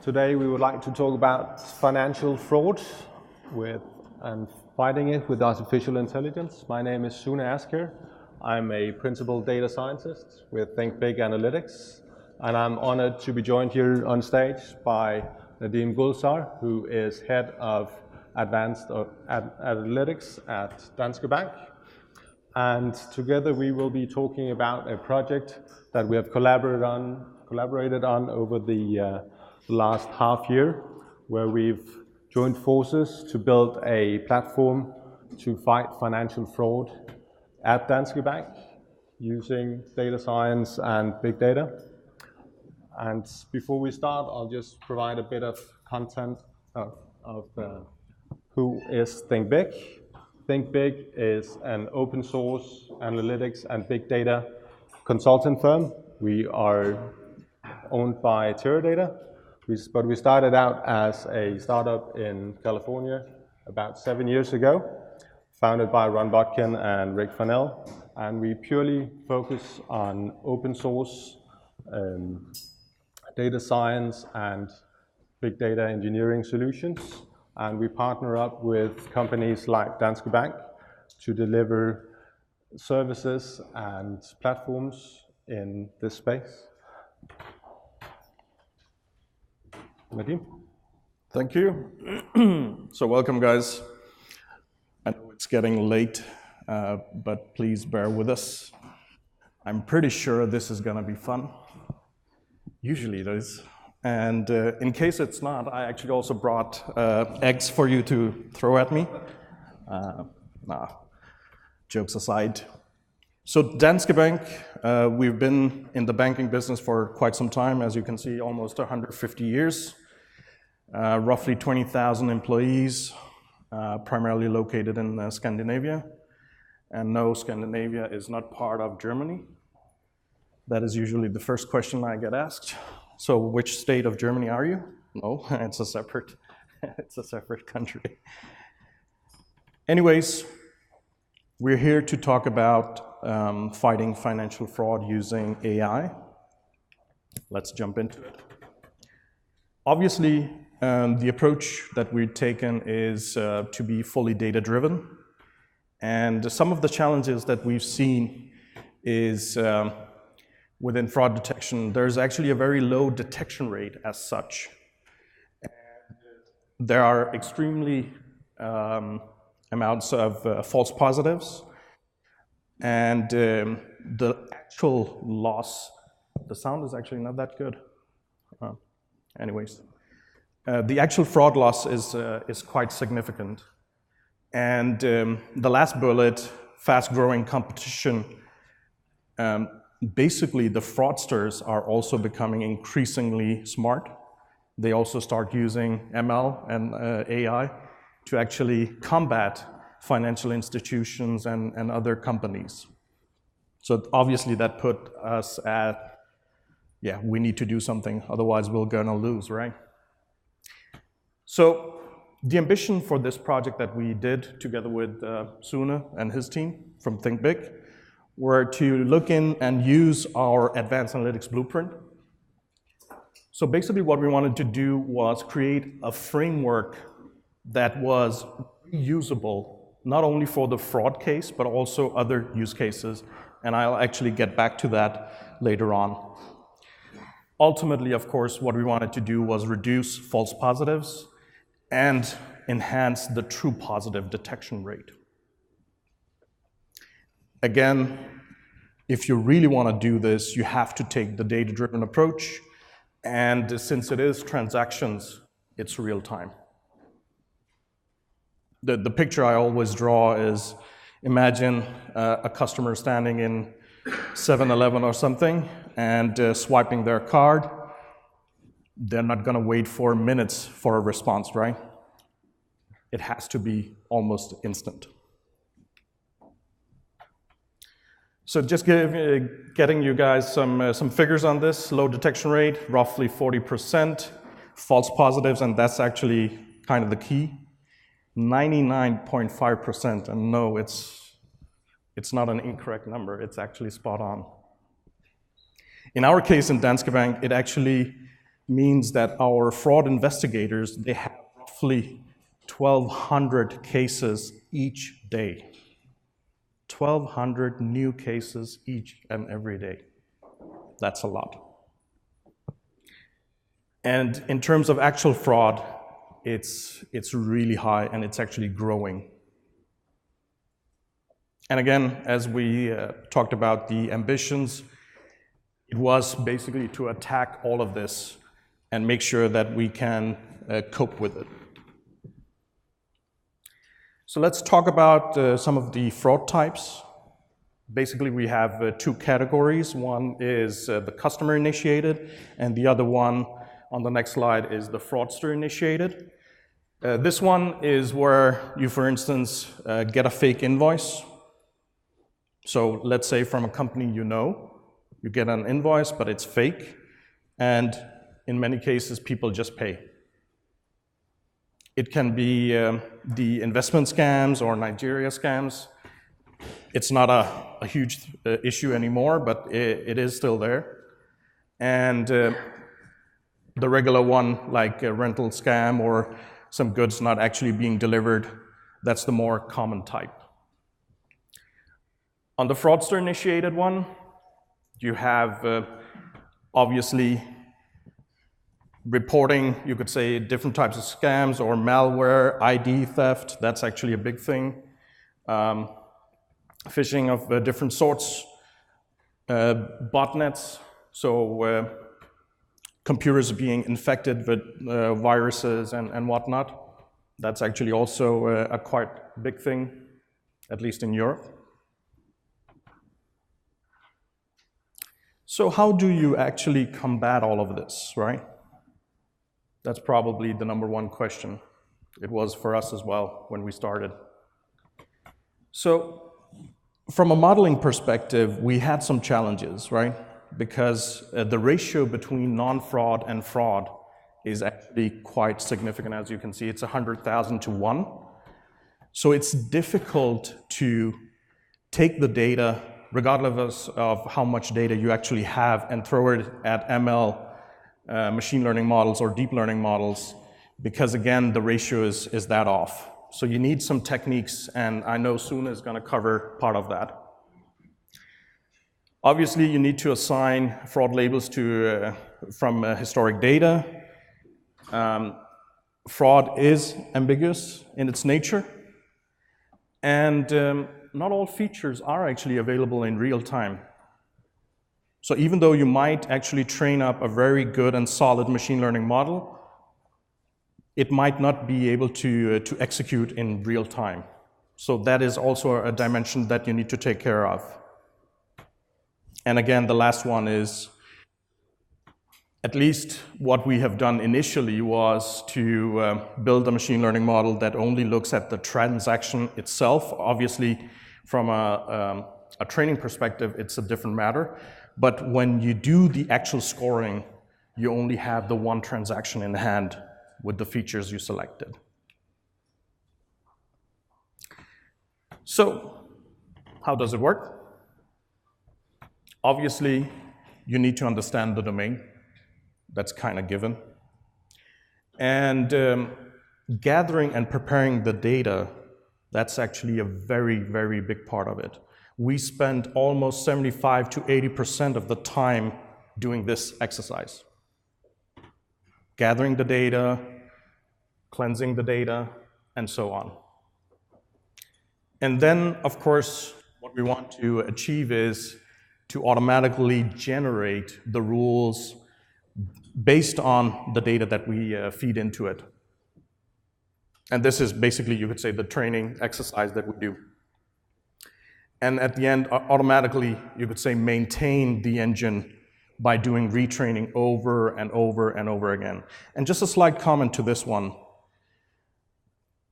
Today we would like to talk about financial fraud and fighting it with artificial intelligence. My name is Sune Askjær. I'm a principal data scientist with Think Big Analytics, and I'm honored to be joined here on stage by Nadeem Gulzar, who is head of advanced analytics at Danske Bank. And together we will be talking about a project that we have collaborated on over the last half year, where we've joined forces to build a platform to fight financial fraud at Danske Bank using data science and big data. And before we start, I'll just provide a bit of content of who is Think Big. Think Big is an open source analytics and big data consultant firm. We are owned by Teradata, but we started out as a startup in California about 7 years ago, founded by Ron Botkin and Rick Fennell, and we purely focus on open source data science and big data engineering solutions, and we partner up with companies like Danske Bank to deliver services and platforms in this space. Nadeem? Thank you. So welcome, guys. I know it's getting late, but please bear with us. I'm pretty sure this is going to be fun. Usually it is. And in case it's not, I actually also brought eggs for you to throw at me. Jokes aside. So Danske Bank, we've been in the banking business for quite some time, as you can see, almost 150 years. Roughly 20,000 employees, primarily located in Scandinavia. And no, Scandinavia is not part of Germany. That is usually the first question I get asked. So which state of Germany are you? No, it's a separate country. Anyways, we're here to talk about fighting financial fraud using AI. Let's jump into it. Obviously, the approach that we've taken is to be fully data-driven. And some of the challenges that we've seen is within fraud detection, there's actually a very low detection rate as such. And there are extremely amounts of false positives. And the actual loss, the sound is actually not that good. Anyways. The actual fraud loss is quite significant. And the last bullet, fast-growing competition, basically the fraudsters are also becoming increasingly smart. They also start using ML and AI to actually combat financial institutions and other companies. So obviously that put us at, we need to do something, otherwise we're gonna lose, right? So the ambition for this project that we did together with Sune and his team from Think Big were to look in and use our advanced analytics blueprint. So basically what we wanted to do was create a framework that was reusable, not only for the fraud case, but also other use cases. And I'll actually get back to that later on. Ultimately, of course, what we wanted to do was reduce false positives and enhance the true positive detection rate. Again, if you really want to do this, you have to take the data-driven approach, and since it is transactions, it's real time. The picture I always draw is, imagine a customer standing in 7-Eleven or something and swiping their card. They're not going to wait 4 minutes for a response, right? It has to be almost instant. So just getting you guys some figures on this. Low detection rate, roughly 40%. False positives, and that's actually kind of the key. 99.5%, and no, it's not an incorrect number, it's actually spot on. In our case in Danske Bank, it actually means that our fraud investigators, they have roughly 1,200 cases each day. 1,200 new cases each and every day. That's a lot. And in terms of actual fraud, it's really high, and it's actually growing. And again, as we talked about the ambitions, it was basically to attack all of this and make sure that we can cope with it. So let's talk about some of the fraud types. Basically, we have two categories. One is the customer initiated, and the other one on the next slide is the fraudster initiated. This one is where you, for instance, get a fake invoice. So let's say from a company you get an invoice, but it's fake, and in many cases, people just pay. It can be the investment scams or Nigeria scams. It's not a huge issue anymore, but it is still there. And the regular one, like a rental scam or some goods not actually being delivered, that's the more common type. On the fraudster-initiated one, you have obviously reporting, you could say, different types of scams or malware, ID theft, that's actually a big thing. Phishing of different sorts, botnets, so computers being infected with viruses and whatnot. That's actually also a quite big thing, at least in Europe. So how do you actually combat all of this, right? That's probably the number one question. It was for us as well when we started. So from a modeling perspective, we had some challenges, right? Because the ratio between non-fraud and fraud is actually quite significant. As you can see, it's 100,000 to 1. So it's difficult to take the data, regardless of how much data you actually have, and throw it at ML, machine learning models or deep learning models, because again, the ratio is that off. So you need some techniques, and I know Sune is going to cover part of that. Obviously, you need to assign fraud labels from historic data. Fraud is ambiguous in its nature, and not all features are actually available in real time. So even though you might actually train up a very good and solid machine learning model, it might not be able to execute in real time. So that is also a dimension that you need to take care of. And again, the last one is, at least what we have done initially was to build a machine learning model that only looks at the transaction itself. Obviously, from a training perspective, it's a different matter. But when you do the actual scoring, you only have the one transaction in hand with the features you selected. So, how does it work? Obviously, you need to understand the domain. That's kind of given. And gathering and preparing the data, that's actually a very, very big part of it. We spend almost 75 to 80% of the time doing this exercise. Gathering the data, cleansing the data, and so on. And then, of course, what we want to achieve is to automatically generate the rules based on the data that we feed into it. And this is basically, you could say, the training exercise that we do. And at the end, automatically, you could say, maintain the engine by doing retraining over and over and over again. And just a slight comment to this one.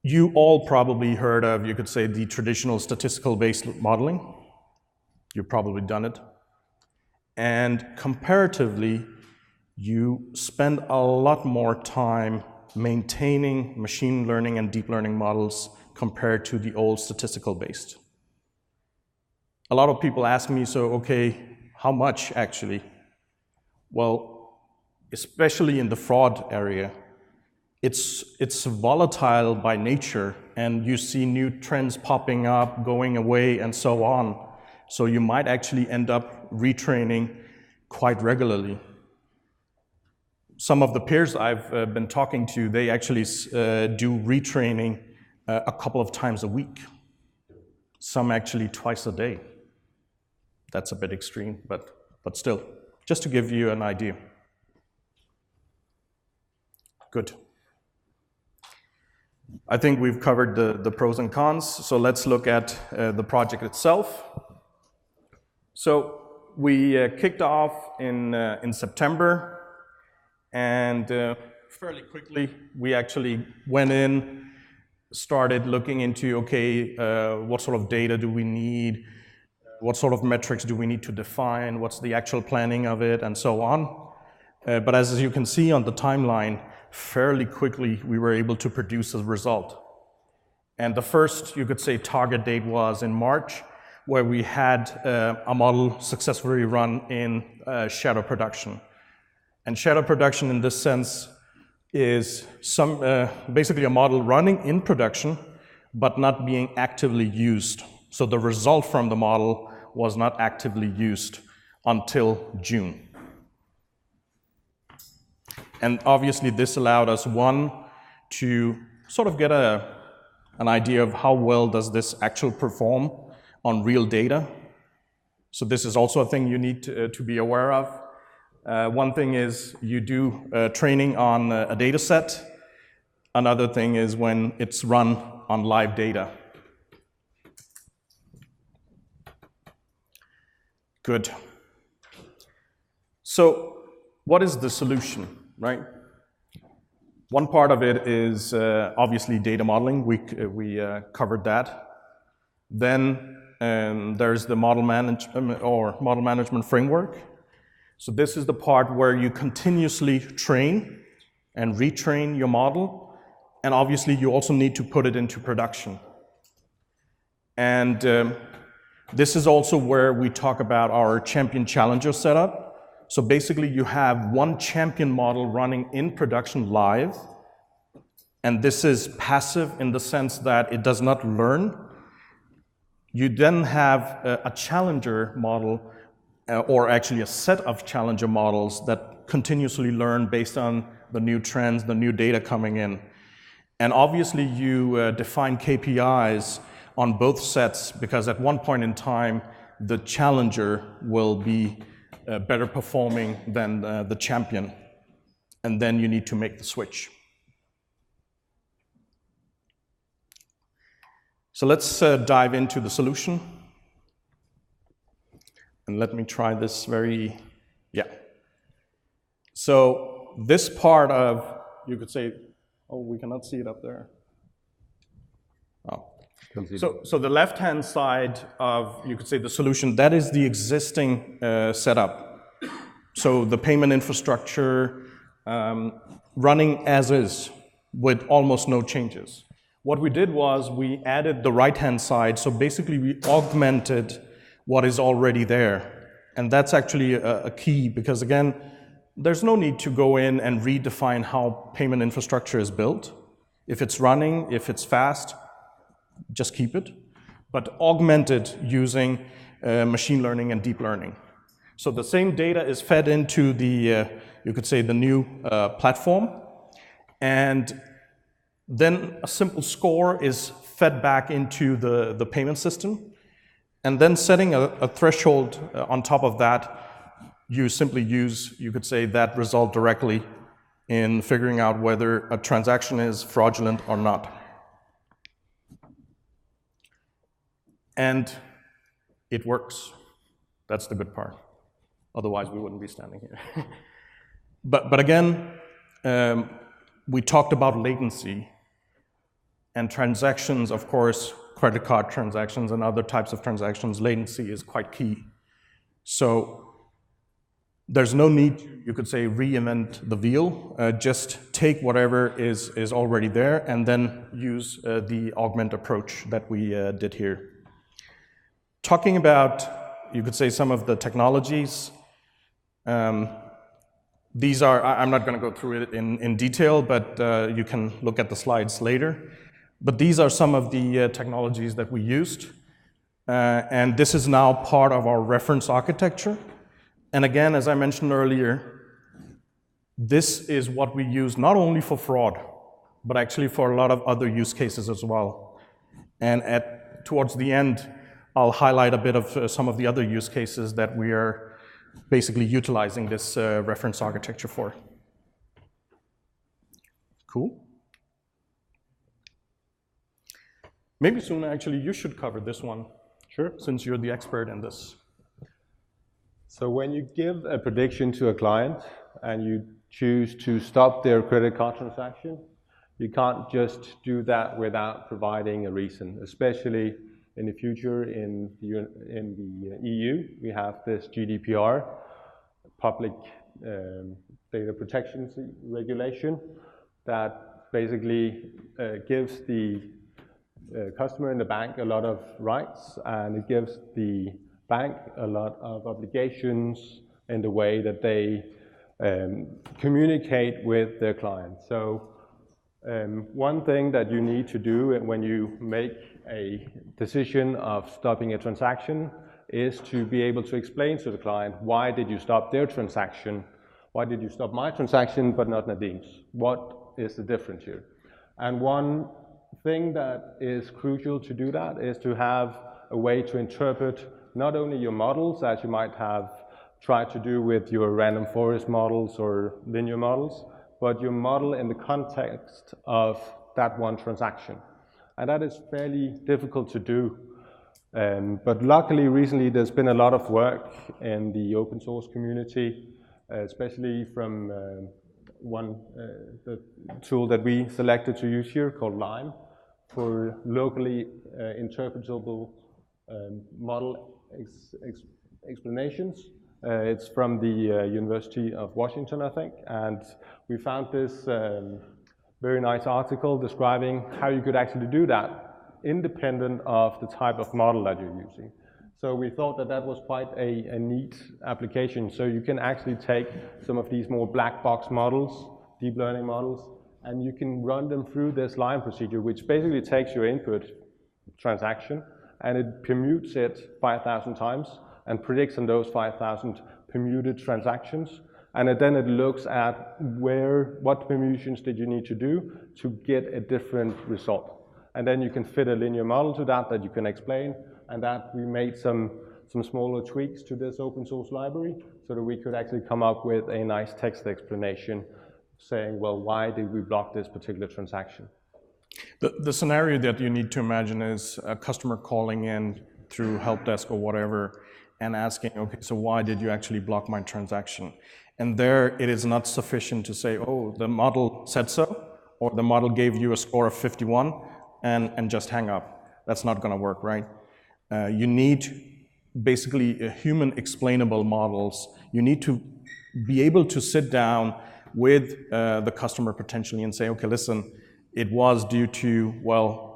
You all probably heard of, you could say, the traditional statistical-based modeling. You've probably done it. And comparatively, you spend a lot more time maintaining machine learning and deep learning models compared to the old statistical-based. A lot of people ask me, so, okay, how much actually? Well, especially in the fraud area, it's volatile by nature, and you see new trends popping up, going away, and so on. So you might actually end up retraining quite regularly. Some of the peers I've been talking to, they actually do retraining a couple of times a week. Some actually twice a day. That's a bit extreme, but still, just to give you an idea. Good. I think we've covered the pros and cons, so let's look at the project itself. So we kicked off in September, and fairly quickly we actually went in, started looking into, okay, what sort of data do we need, what sort of metrics do we need to define, what's the actual planning of it, and so on. But as you can see on the timeline, fairly quickly we were able to produce a result. And the first, you could say, target date was in March, where we had a model successfully run in shadow production. And shadow production in this sense is basically a model running in production, but not being actively used. So the result from the model was not actively used until June. And obviously this allowed us, one, to sort of get an idea of how well does this actually perform on real data. So this is also a thing you need to be aware of. One thing is you do training on a data set. Another thing is when it's run on live data. Good. So what is the solution, right? One part of it is obviously data modeling. We covered that. Then there's the model management framework. So this is the part where you continuously train and retrain your model, and obviously you also need to put it into production. And this is also where we talk about our champion-challenger setup. So basically you have one champion model running in production live, and this is passive in the sense that it does not learn. You then have a challenger model, or actually a set of challenger models that continuously learn based on the new trends, the new data coming in. And obviously you define KPIs on both sets, because at one point in time, the challenger will be better performing than the champion. And then you need to make the switch. So let's dive into the solution. And let me try this So this part of, you could say, oh, we cannot see it up there. Oh. So the left-hand side of, you could say, the solution, that is the existing setup. So the payment infrastructure running as is with almost no changes. What we did was we added the right-hand side, so basically we augmented what is already there. And that's actually a key, because again, there's no need to go in and redefine how payment infrastructure is built. If it's running, if it's fast, just keep it, but augment it using machine learning and deep learning. So the same data is fed into the, you could say, the new platform, and then a simple score is fed back into the payment system, and then setting a threshold on top of that, you simply use, you could say, that result directly in figuring out whether a transaction is fraudulent or not. And it works. That's the good part. Otherwise, we wouldn't be standing here. But again, we talked about latency. And transactions, of course, credit card transactions and other types of transactions, latency is quite key. So there's no need to, you could say, reinvent the wheel. Just take whatever is already there and then use the augment approach that we did here. Talking about, you could say, some of the technologies, These are, I'm not going to go through it in detail, but you can look at the slides later. But these are some of the technologies that we used. And this is now part of our reference architecture. And again, as I mentioned earlier, this is what we use not only for fraud, but actually for a lot of other use cases as well. And towards the end, I'll highlight a bit of some of the other use cases that we are basically utilizing this reference architecture for. Cool. Maybe Sune, actually, you should cover this one. Sure. Since you're the expert in this. So when you give a prediction to a client and you choose to stop their credit card transaction, you can't just do that without providing a reason, especially in the future in the EU. We have this GDPR, public data protection regulation, that basically gives the customer in the bank a lot of rights, and it gives the bank a lot of obligations in the way that they communicate with their clients. So one thing that you need to do when you make a decision of stopping a transaction is to be able to explain to the client, why did you stop their transaction? Why did you stop my transaction but not Nadeem's? What is the difference here? And one thing that is crucial to do that is to have a way to interpret not only your models, as you might have tried to do with your random forest models or linear models, but your model in the context of that one transaction. And that is fairly difficult to do. But luckily, recently, there's been a lot of work in the open source community, especially from the tool that we selected to use here called Lime, for locally interpretable model explanations. It's from the University of Washington, I think, and we found this very nice article describing how you could actually do that independent of the type of model that you're using. So we thought that that was quite a neat application. So you can actually take some of these more black box models, deep learning models, and you can run them through this Lime procedure, which basically takes your input transaction and it permutes it 5,000 times and predicts on those 5,000 permuted transactions. And then it looks at what permutations did you need to do to get a different result. And then you can fit a linear model to that you can explain, and that we made some smaller tweaks to this open source library so that we could actually come up with a nice text explanation saying, well, why did we block this particular transaction? The scenario that you need to imagine is a customer calling in through help desk or whatever and asking, okay, so why did you actually block my transaction? And there it is not sufficient to say, oh, the model said so, or the model gave you a score of 51 and just hang up. That's not going to work, right? You need basically human explainable models. You need to be able to sit down with the customer potentially and say, okay, listen, it was due to, well,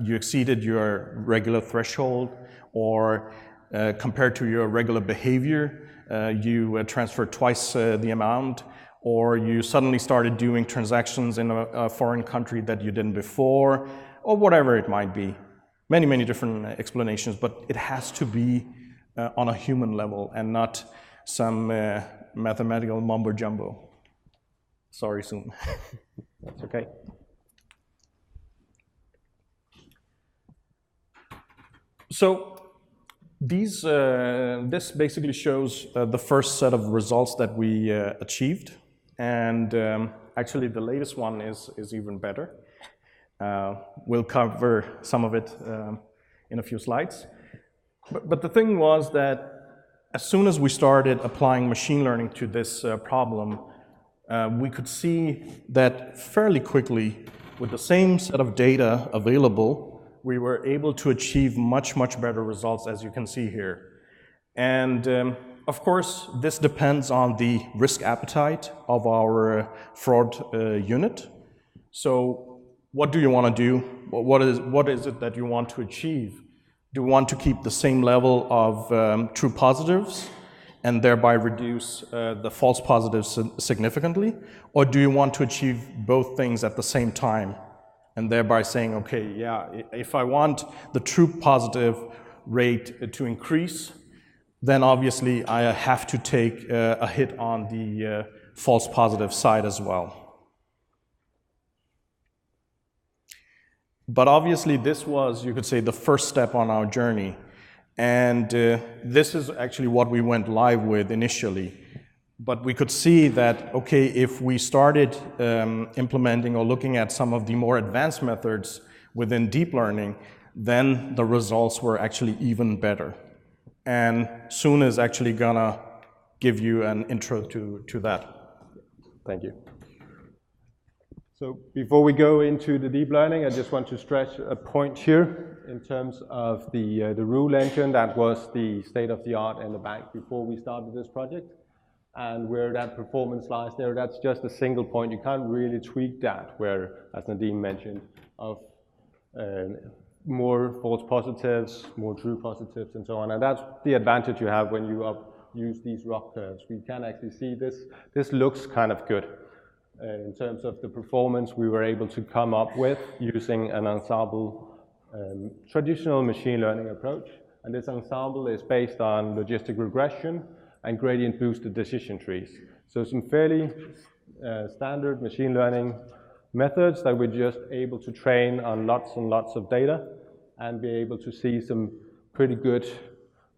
you exceeded your regular threshold, or compared to your regular behavior, you transferred twice the amount, or you suddenly started doing transactions in a foreign country that you didn't before, or whatever it might be. Many, many different explanations, but it has to be on a human level and not some mathematical mumbo jumbo. Sorry, Sune. That's okay. So this basically shows the first set of results that we achieved, and actually the latest one is even better. We'll cover some of it in a few slides. But the thing was that as soon as we started applying machine learning to this problem, we could see that fairly quickly, with the same set of data available, we were able to achieve much, much better results, as you can see here. And of course, this depends on the risk appetite of our fraud unit. So what do you want to do? What is it that you want to achieve? Do you want to keep the same level of true positives and thereby reduce the false positives significantly? Or do you want to achieve both things at the same time, and thereby saying, okay, yeah, if I want the true positive rate to increase, then obviously I have to take a hit on the false positive side as well. But obviously this was, you could say, the first step on our journey. And this is actually what we went live with initially. But we could see that, okay, if we started implementing or looking at some of the more advanced methods within deep learning, then the results were actually even better. And Sune is actually gonna give you an intro to that. Thank you. So before we go into the deep learning, I just want to stress a point here in terms of the rule engine that was the state of the art in the bank before we started this project. And where that performance lies there, that's just a single point. You can't really tweak that, where, as Nadeem mentioned, of more false positives, more true positives, and so on. And that's the advantage you have when you use these ROC curves. We can actually see this looks kind of good. In terms of the performance we were able to come up with using an ensemble traditional machine learning approach. And this ensemble is based on logistic regression and gradient boosted decision trees. So some fairly standard machine learning methods that we're just able to train on lots and lots of data and be able to see some pretty good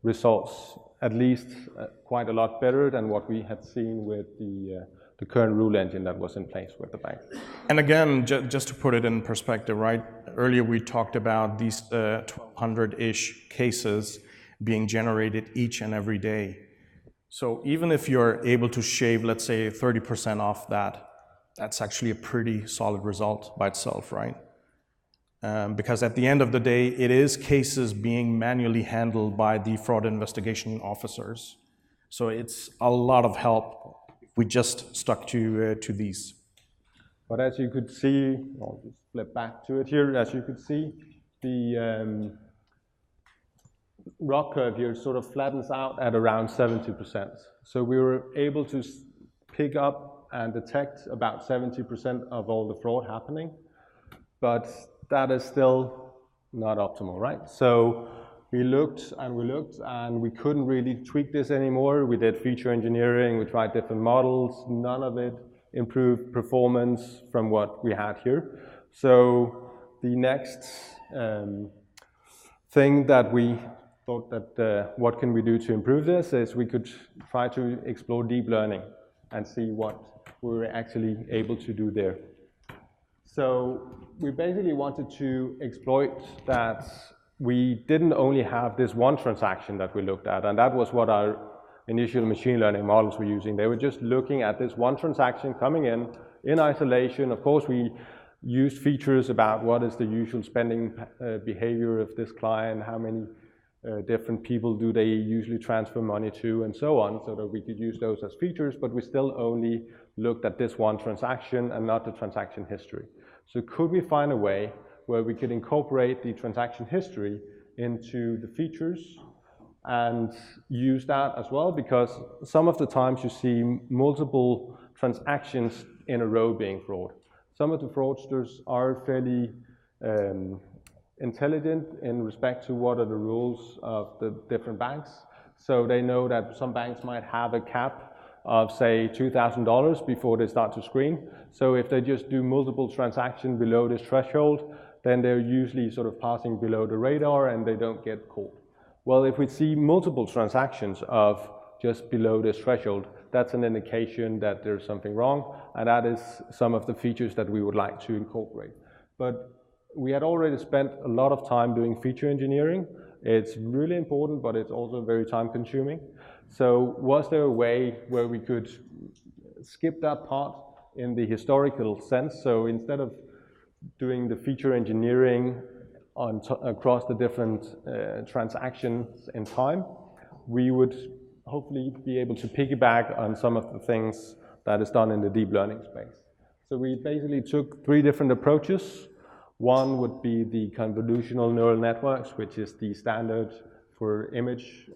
results, at least quite a lot better than what we had seen with the current rule engine that was in place with the bank. And again, just to put it in perspective, right? Earlier we talked about these 1,200-ish cases being generated each and every day. So even if you're able to shave, let's say, 30% off that, that's actually a pretty solid result by itself, right? Because at the end of the day, it is cases being manually handled by the fraud investigation officers. So it's a lot of help. We just stuck to these. But as you could see, I'll just flip back to it here, as you could see, the ROC curve here sort of flattens out at around 70%. So we were able to pick up and detect about 70% of all the fraud happening, but that is still not optimal, right? So we looked and we couldn't really tweak this anymore. We did feature engineering, we tried different models, none of it improved performance from what we had here. So the next thing that we thought that what can we do to improve this is we could try to explore deep learning and see what we were actually able to do there. So we basically wanted to exploit that we didn't only have this one transaction that we looked at, and that was what our initial machine learning models were using. They were just looking at this one transaction coming in isolation. Of course, we used features about what is the usual spending behavior of this client, how many different people do they usually transfer money to, and so on, so that we could use those as features, but we still only looked at this one transaction and not the transaction history. So could we find a way where we could incorporate the transaction history into the features and use that as well? Because some of the times you see multiple transactions in a row being fraud. Some of the fraudsters are fairly intelligent in respect to what are the rules of the different banks. So they know that some banks might have a cap of, say, $2,000 before they start to screen. So if they just do multiple transactions below this threshold, then they're usually sort of passing below the radar and they don't get caught. Well, if we see multiple transactions of just below this threshold, that's an indication that there's something wrong, and that is some of the features that we would like to incorporate. But we had already spent a lot of time doing feature engineering. It's really important, but it's also very time-consuming. So was there a way where we could skip that part in the historical sense? So instead of doing the feature engineering across the different transactions in time, we would hopefully be able to piggyback on some of the things that is done in the deep learning space. So we basically took 3 different approaches. One would be the convolutional neural networks, which is the standard for image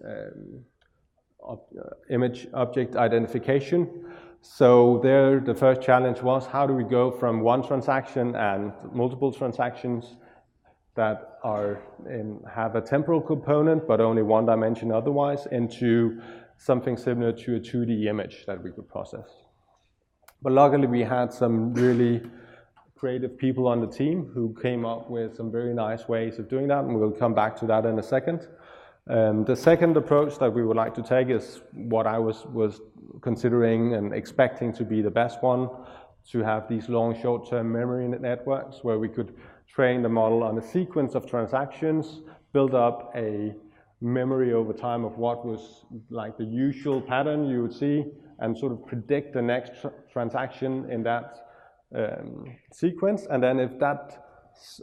image object identification. So there, the first challenge was, how do we go from one transaction and multiple transactions that have a temporal component, but only one dimension otherwise, into something similar to a 2D image that we could process. But luckily, we had some really creative people on the team who came up with some very nice ways of doing that, and we'll come back to that in a second. The second approach that we would like to take is what I was considering and expecting to be the best one, to have these long short-term memory networks where we could train the model on a sequence of transactions, build up a memory over time of what was like the usual pattern you would see, and sort of predict the next transaction in that sequence. And then if that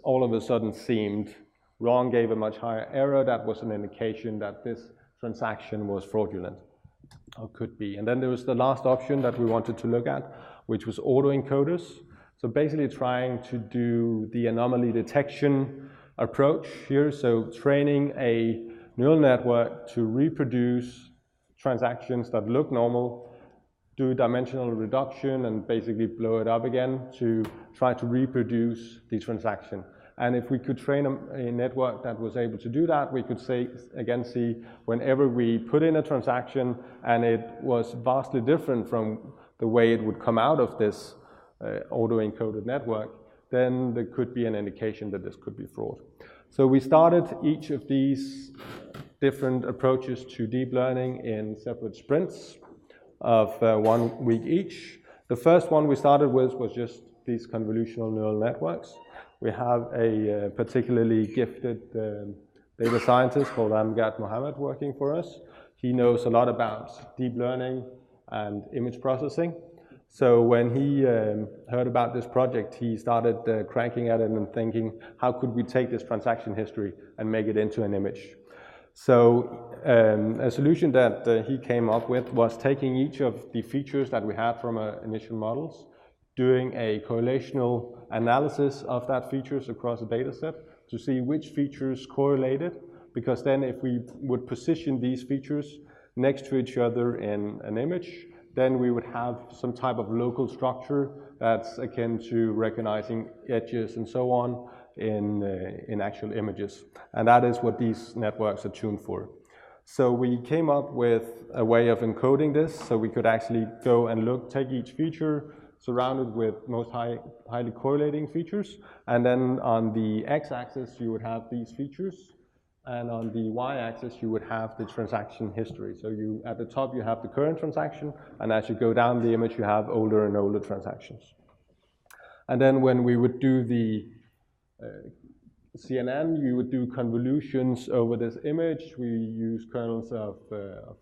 all of a sudden seemed wrong, gave a much higher error, that was an indication that this transaction was fraudulent, or could be. And then there was the last option that we wanted to look at, which was autoencoders. So basically trying to do the anomaly detection approach here. So training a neural network to reproduce transactions that look normal, do dimensional reduction, and basically blow it up again to try to reproduce the transaction. And if we could train a network that was able to do that, we could see whenever we put in a transaction and it was vastly different from the way it would come out of this auto-encoded network, then there could be an indication that this could be fraud. So we started each of these different approaches to deep learning in separate sprints of 1 week each. The first one we started with was just these convolutional neural networks. We have a particularly gifted data scientist called Amjad Mohammed working for us. He knows a lot about deep learning and image processing. So when he heard about this project, he started cranking at it and thinking, how could we take this transaction history and make it into an image? So a solution that he came up with was taking each of the features that we had from our initial models, doing a correlational analysis of that features across a data set to see which features correlated, because then if we would position these features next to each other in an image, then we would have some type of local structure that's akin to recognizing edges and so on in actual images. And that is what these networks are tuned for. So we came up with a way of encoding this so we could actually go and take each feature surrounded with most highly correlating features. And then on the x-axis, you would have these features. And on the y-axis, you would have the transaction history. So at the top, you have the current transaction. And as you go down the image, you have older and older transactions. And then when we would do the CNN, you would do convolutions over this image. We use kernels of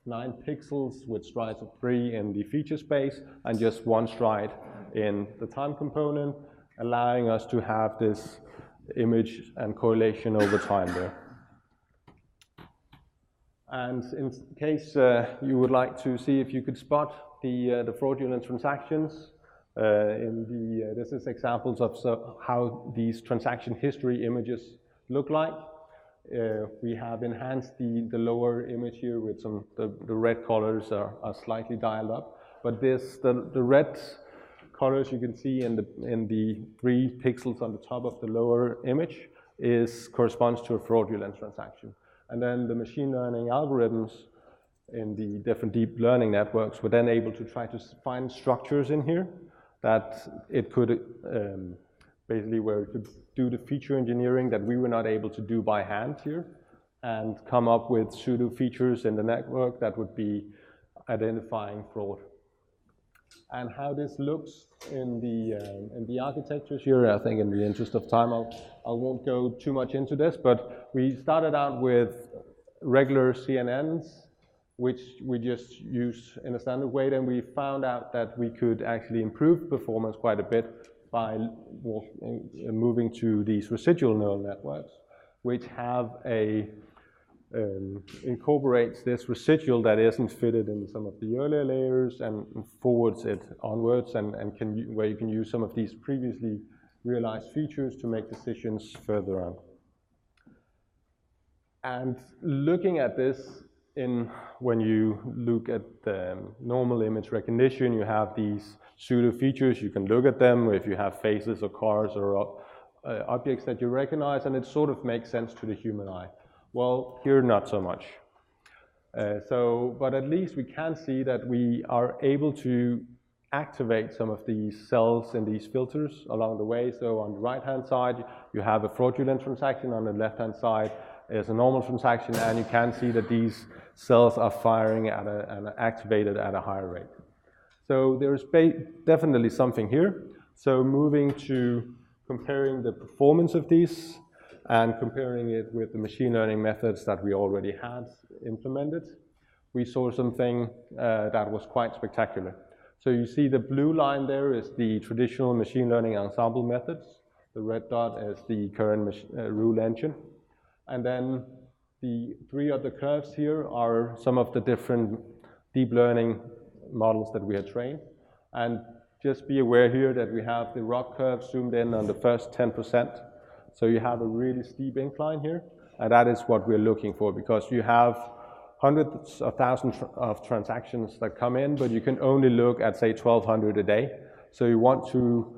9 pixels with strides of 3 in the feature space and just 1 stride in the time component, allowing us to have this image and correlation over time there. And in case you would like to see if you could spot the fraudulent transactions, this is examples of how these transaction history images look like. We have enhanced the lower image here with the red colors are slightly dialed up, but the red colors you can see in the 3 pixels on the top of the lower image corresponds to a fraudulent transaction. And then the machine learning algorithms in the different deep learning networks were then able to try to find structures in here that it could basically where it could do the feature engineering that we were not able to do by hand here, and come up with pseudo features in the network that would be identifying fraud. And how this looks in the architectures here, I think in the interest of time, I won't go too much into this, but we started out with regular CNNs, which we just use in a standard way. Then we found out that we could actually improve performance quite a bit by moving to these residual neural networks, which have incorporates this residual that isn't fitted in some of the earlier layers and forwards it onwards, and where you can use some of these previously realized features to make decisions further on. And looking at this when you look at the normal image recognition, you have these pseudo features. You can look at them if you have faces or cars or objects that you recognize, and it sort of makes sense to the human eye. Well, here not so much. But at least we can see that we are able to activate some of these cells and these filters along the way. So on the right-hand side, you have a fraudulent transaction. On the left-hand side is a normal transaction, and you can see that these cells are firing and activated at a higher rate. So there's definitely something here. So moving to comparing the performance of these and comparing it with the machine learning methods that we already had implemented, we saw something that was quite spectacular. So you see the blue line there is the traditional machine learning ensemble methods. The red dot is the current rule engine. And then the three other curves here are some of the different deep learning models that we had trained. And just be aware here that we have the ROC curve zoomed in on the first 10%. So you have a really steep incline here, and that is what we're looking for, because you have hundreds of thousands of transactions that come in, but you can only look at, say, 1,200 a day. So you want to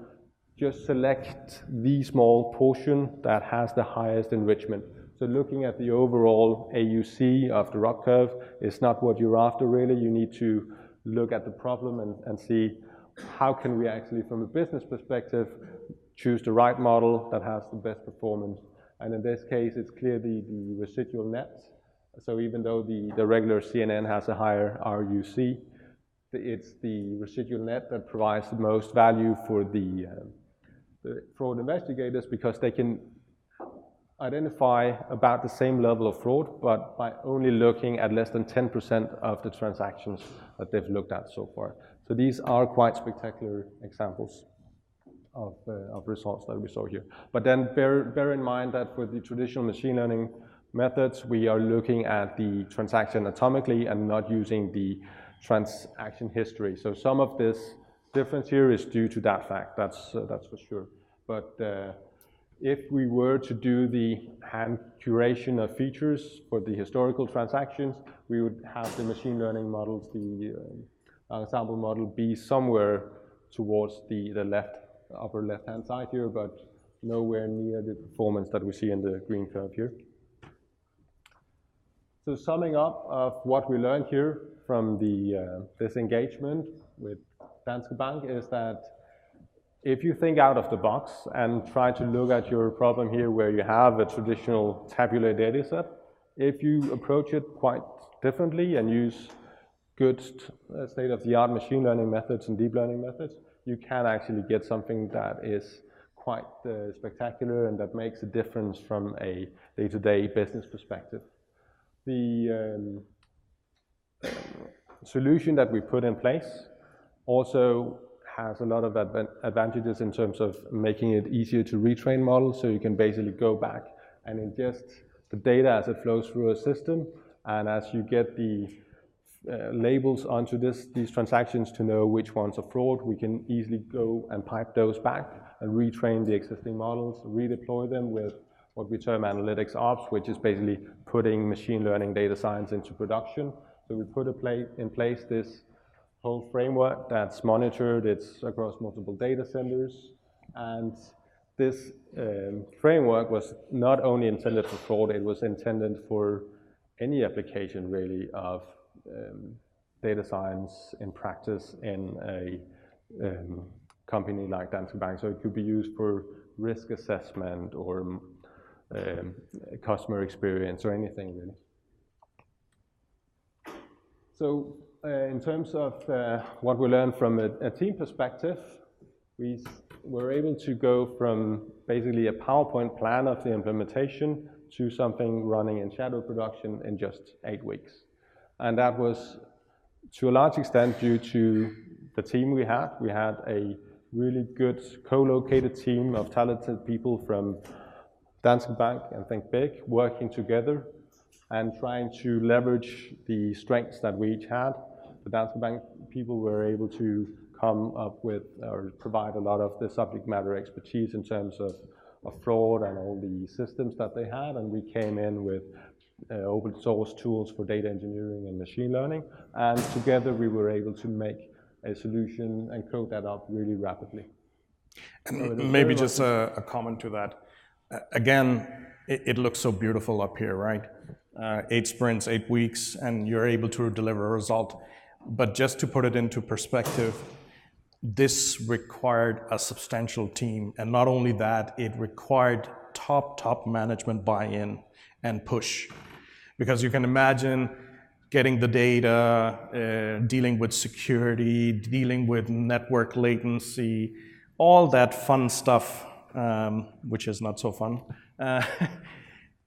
just select the small portion that has the highest enrichment. So looking at the overall AUC of the ROC curve is not what you're after, really. You need to look at the problem and see how can we actually, from a business perspective, choose the right model that has the best performance. And in this case, it's clearly the residual net. So even though the regular CNN has a higher RUC, it's the residual net that provides the most value for the fraud investigators, because they can identify about the same level of fraud, but by only looking at less than 10% of the transactions that they've looked at so far. So these are quite spectacular examples of results that we saw here. But then bear in mind that for the traditional machine learning methods, we are looking at the transaction atomically and not using the transaction history. So some of this difference here is due to that fact, that's for sure. But if we were to do the hand curation of features for the historical transactions, we would have the machine learning models, the ensemble model, be somewhere towards the upper left-hand side here, but nowhere near the performance that we see in the green curve here. So summing up of what we learned here from this engagement with Danske Bank is that if you think out of the box and try to look at your problem here where you have a traditional tabular data set, if you approach it quite differently and use good state-of-the-art machine learning methods and deep learning methods, you can actually get something that is quite spectacular and that makes a difference from a day-to-day business perspective. The solution that we put in place also has a lot of advantages in terms of making it easier to retrain models, so you can basically go back and ingest the data as it flows through a system, and as you get the labels onto these transactions to know which ones are fraud, we can easily go and pipe those back and retrain the existing models, redeploy them with what we term analytics ops, which is basically putting machine learning data science into production. So we put in place this whole framework that's monitored, it's across multiple data centers, and this framework was not only intended for fraud, it was intended for any application really of data science in practice in a company like Danske Bank. So it could be used for risk assessment or customer experience or anything really. So in terms of what we learned from a team perspective, we were able to go from basically a PowerPoint plan of the implementation to something running in shadow production in just 8 weeks. And that was to a large extent due to the team we had. We had a really good co-located team of talented people from Danske Bank and Think Big working together and trying to leverage the strengths that we each had. The Danske Bank people were able to come up with or provide a lot of the subject matter expertise in terms of fraud and all the systems that they had, and we came in with open source tools for data engineering and machine learning, and together we were able to make a solution and code that up really rapidly. And maybe just a comment to that. Again, it looks so beautiful up here, right? 8 sprints, 8 weeks, and you're able to deliver a result. But just to put it into perspective, this required a substantial team, and not only that, it required top management buy-in and push. Because you can imagine getting the data, dealing with security, dealing with network latency, all that fun stuff, which is not so fun.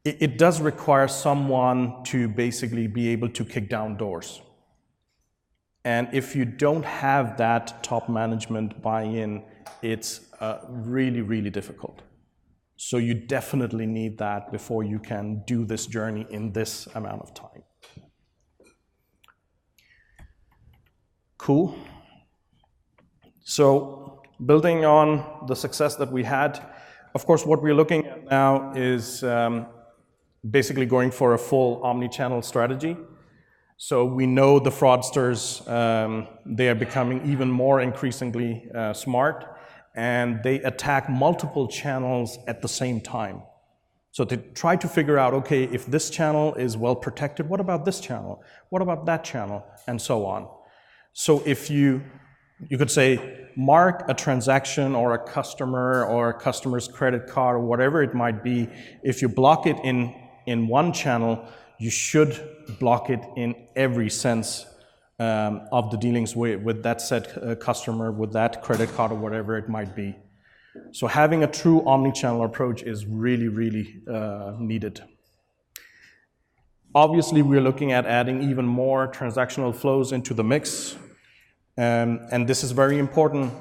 It does require someone to basically be able to kick down doors. And if you don't have that top management buy-in, it's really, really difficult. So you definitely need that before you can do this journey in this amount of time. Cool. So building on the success that we had, of course, what we're looking at now is basically going for a full omni-channel strategy. So we know the fraudsters, they are becoming even more increasingly smart, and they attack multiple channels at the same time. So to try to figure out, okay, if this channel is well protected, what about this channel? What about that channel? And so on. So if you could say, mark a transaction or a customer's credit card or whatever it might be, if you block it in one channel, you should block it in every sense of the dealings with that said customer, with that credit card or whatever it might be. So having a true omni-channel approach is really, really needed. Obviously, we're looking at adding even more transactional flows into the mix. And this is very important.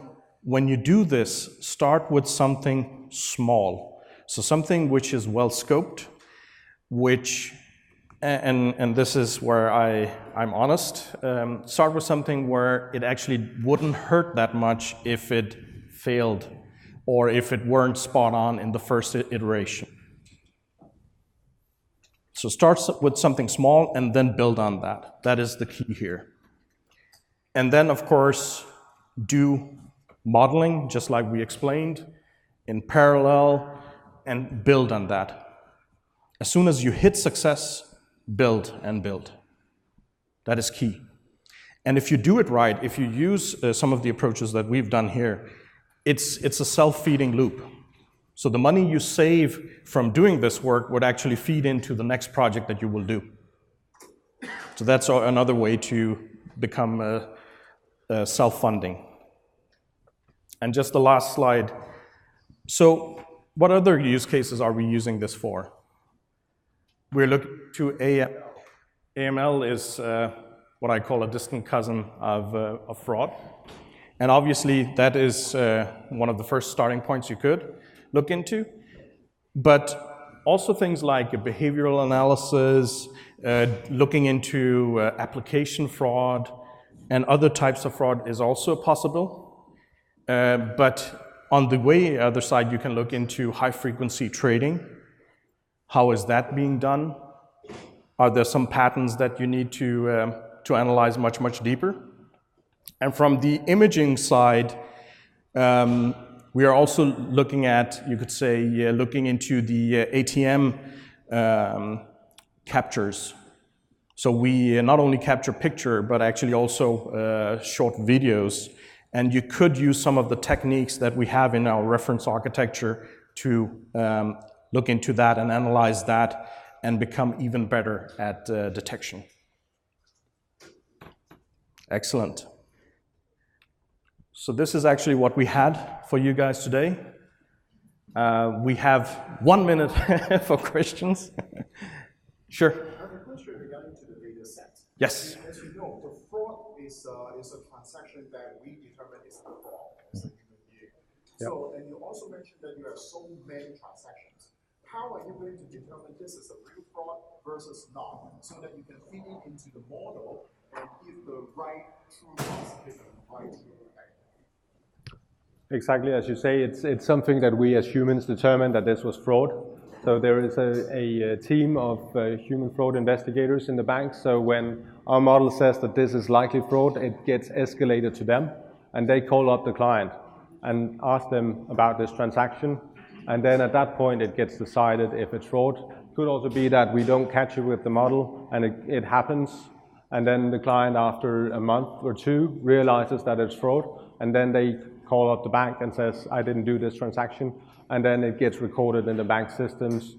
When you do this, start with something small. So something which is well scoped, and this is where I'm honest, start with something where it actually wouldn't hurt that much if it failed or if it weren't spot on in the first iteration. So start with something small and then build on that. That is the key here. And then, of course, do modeling, just like we explained, in parallel, and build on that. As soon as you hit success, build and build. That is key. And if you do it right, if you use some of the approaches that we've done here, it's a self-feeding loop. So the money you save from doing this work would actually feed into the next project that you will do. So that's another way to become self-funding. And just the last slide. So what other use cases are we using this for? We're looking to AML. AML is what I call a distant cousin of fraud. And obviously, that is one of the first starting points you could look into. But also things like behavioral analysis, looking into application fraud, and other types of fraud is also possible. But on the other side, you can look into high-frequency trading. How is that being done? Are there some patterns that you need to analyze much, much deeper? And from the imaging side, we are also looking at, you could say, looking into the ATM captures. So we not only capture picture, but actually also short videos. And you could use some of the techniques that we have in our reference architecture to look into that and analyze that and become even better at detection. Excellent. So this is actually what we had for you guys today. We have 1 minute for questions. Sure. I have a question regarding to the data set. Yes. As you know, the fraud is a transaction that we determine is a fraud as a human being. Yep. So, and you also mentioned that you have so many transactions. How are you going to determine this is a real fraud versus not, so that you can feed it into the model and give the right true positive and right true negative? Exactly, as you say, it's something that we as humans determine that this was fraud. So there is a team of human fraud investigators in the bank. So when our model says that this is likely fraud, it gets escalated to them, and they call up the client and ask them about this transaction. And then at that point, it gets decided if it's fraud. It could also be that we don't catch it with the model, and it happens, and then the client, after a month or two, realizes that it's fraud, and then they call up the bank and says, I didn't do this transaction, and then it gets recorded in the bank systems.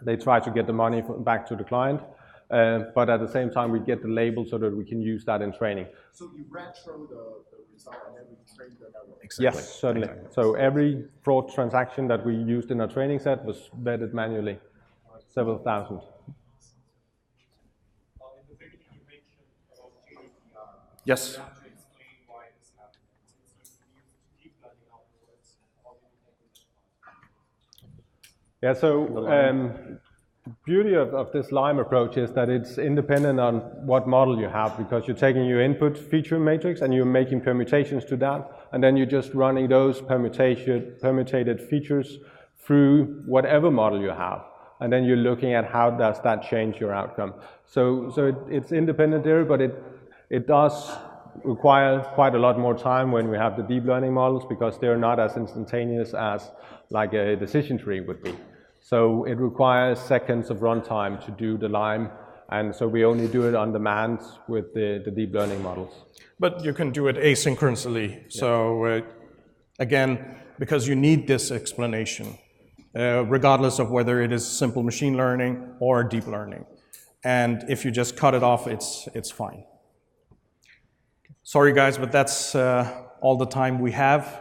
They try to get the money back to the client, but at the same time, we get the label so that we can use that in training. So you retro the result and then we train the network? Exactly. Yes, certainly. Exactly. So every fraud transaction that we used in our training set was vetted manually, several thousand. Yes. Yeah, so beauty of this Lime approach is that it's independent on what model you have, because you're taking your input feature matrix and you're making permutations to that, and then you're just running those permutated features through whatever model you have, and then you're looking at how does that change your outcome. So it's independent there, but it does require quite a lot more time when we have the deep learning models, because they're not as instantaneous as like a decision tree would be. So it requires seconds of runtime to do the Lime, and so we only do it on demand with the deep learning models. But you can do it asynchronously. Yeah. So again, because you need this explanation, regardless of whether it is simple machine learning or deep learning. And if you just cut it off, it's fine. Sorry guys, but that's all the time we have.